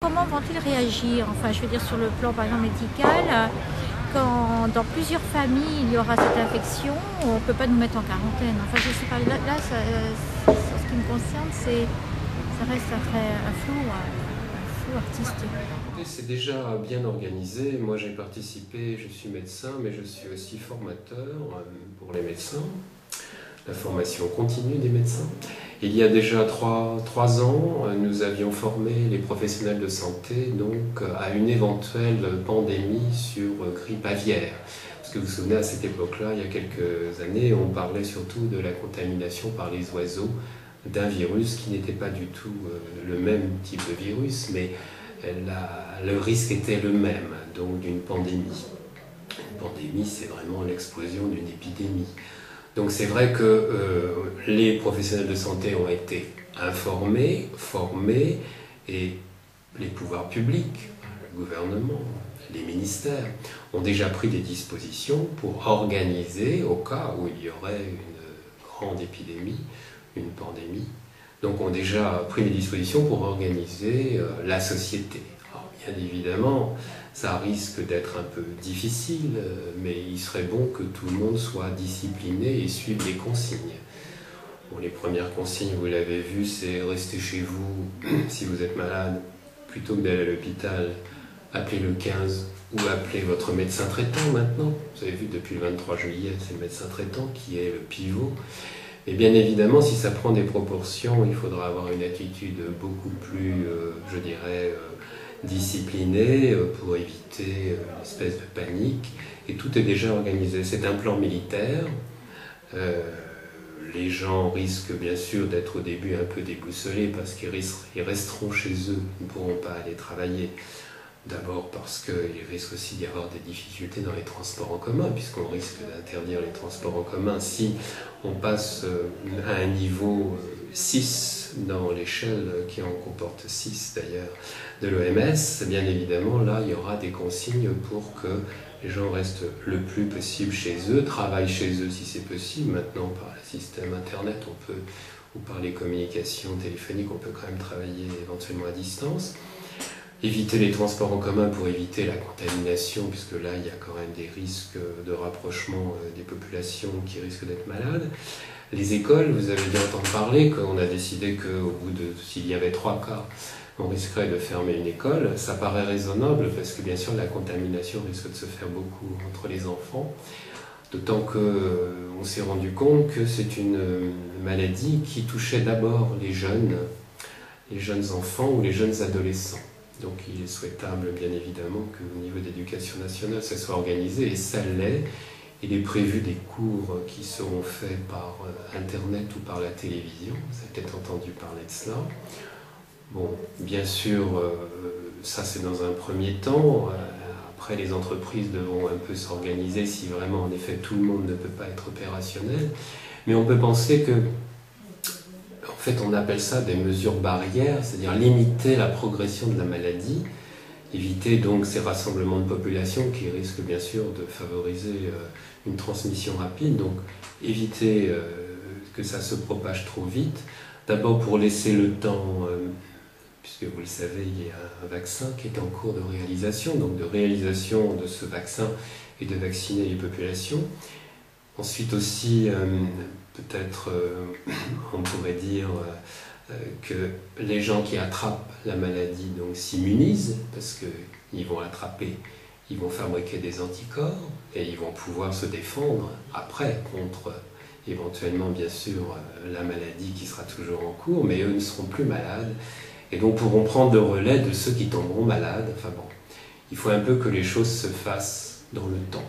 Comment vont-ils réagir? Enfin, je veux dire sur le plan par exemple médical, quand dans plusieurs familles il y aura cette infection, on ne peut pas nous mettre en quarantaine. Enfin, je sais pas, là ce qui me concerne, ça reste un flou artistique. C'est déjà bien organisé. Moi, j'ai participé, je suis médecin, mais je suis aussi formateur pour les médecins, la formation continue des médecins. Il y a déjà trois ans, nous avions formé les professionnels de santé donc, à une éventuelle pandémie sur grippe aviaire. Parce que vous vous souvenez, à cette époque-là, il y a quelques années, on parlait surtout de la contamination par les oiseaux d'un virus qui n'était pas du tout le même type de virus, mais le risque était le même, donc d'une pandémie. Une pandémie, c'est vraiment l'explosion d'une épidémie. Donc c'est vrai que les professionnels de santé ont été informés, formés, et les pouvoirs publics, le gouvernement, les ministères, ont déjà pris des dispositions pour organiser, au cas où il y aurait une grande épidémie, une pandémie, donc ont déjà pris des dispositions pour organiser la société. Alors, bien évidemment, ça risque d'être un peu difficile, mais il serait bon que tout le monde soit discipliné et suive les consignes. Bon, les premières consignes, vous l'avez vu, c'est rester chez vous si vous êtes malade, plutôt que d'aller à l'hôpital, appelez le 15 ou appelez votre médecin traitant maintenant. Vous avez vu, depuis le 23 juillet, c'est le médecin traitant qui est le pivot. Et bien évidemment, si ça prend des proportions, il faudra avoir une attitude beaucoup plus, je dirais, disciplinée pour éviter une espèce de panique. Et tout est déjà organisé. C'est un plan militaire. Les gens risquent bien sûr d'être au début un peu déboussolés parce qu'ils resteront chez eux, ils ne pourront pas aller travailler. D'abord parce qu'il risque aussi d'y avoir des difficultés dans les transports en commun, puisqu'on risque d'interdire les transports en commun si on passe à un niveau 6 dans l'échelle qui en comporte 6 d'ailleurs de l'OMS. Bien évidemment, là, il y aura des consignes pour que les gens restent le plus possible chez eux, travaillent chez eux si c'est possible. Maintenant, par le système Internet, ou par les communications téléphoniques, on peut quand même travailler éventuellement à distance. Éviter les transports en commun pour éviter la contamination, puisque là, il y a quand même des risques de rapprochement des populations qui risquent d'être malades. Les écoles, vous avez dû entendre parler qu'on a décidé qu'au bout s'il y avait 3 cas, on risquerait de fermer une école. Ça paraît raisonnable, parce que bien sûr, la contamination risque de se faire beaucoup entre les enfants. D'autant qu'on s'est rendu compte que c'est une maladie qui touchait d'abord les jeunes enfants ou les jeunes adolescents. Donc il est souhaitable, bien évidemment, qu'au niveau de l'éducation nationale, ça soit organisé, et ça l'est. Il est prévu des cours qui seront faits par Internet ou par la télévision. Vous avez peut-être entendu parler de cela. Bon, bien sûr, ça c'est dans un premier temps. Après, les entreprises devront un peu s'organiser si vraiment, en effet, tout le monde ne peut pas être opérationnel. Mais on peut penser que en fait, on appelle ça des mesures barrières, c'est-à-dire limiter la progression de la maladie, éviter donc ces rassemblements de population qui risquent bien sûr de favoriser une transmission rapide, donc éviter que ça se propage trop vite. D'abord pour laisser le temps, puisque vous le savez, il y a un vaccin qui est en cours de réalisation, donc de réalisation de ce vaccin et de vacciner les populations. Ensuite aussi, peut-être on pourrait dire que les gens qui attrapent la maladie s'immunisent, parce qu'ils vont attraper, ils vont fabriquer des anticorps et ils vont pouvoir se défendre après contre éventuellement bien sûr la maladie qui sera toujours en cours, mais eux ne seront plus malades et donc pourront prendre le relais de ceux qui tomberont malades. Enfin bon, il faut un peu que les choses se fassent dans le temps.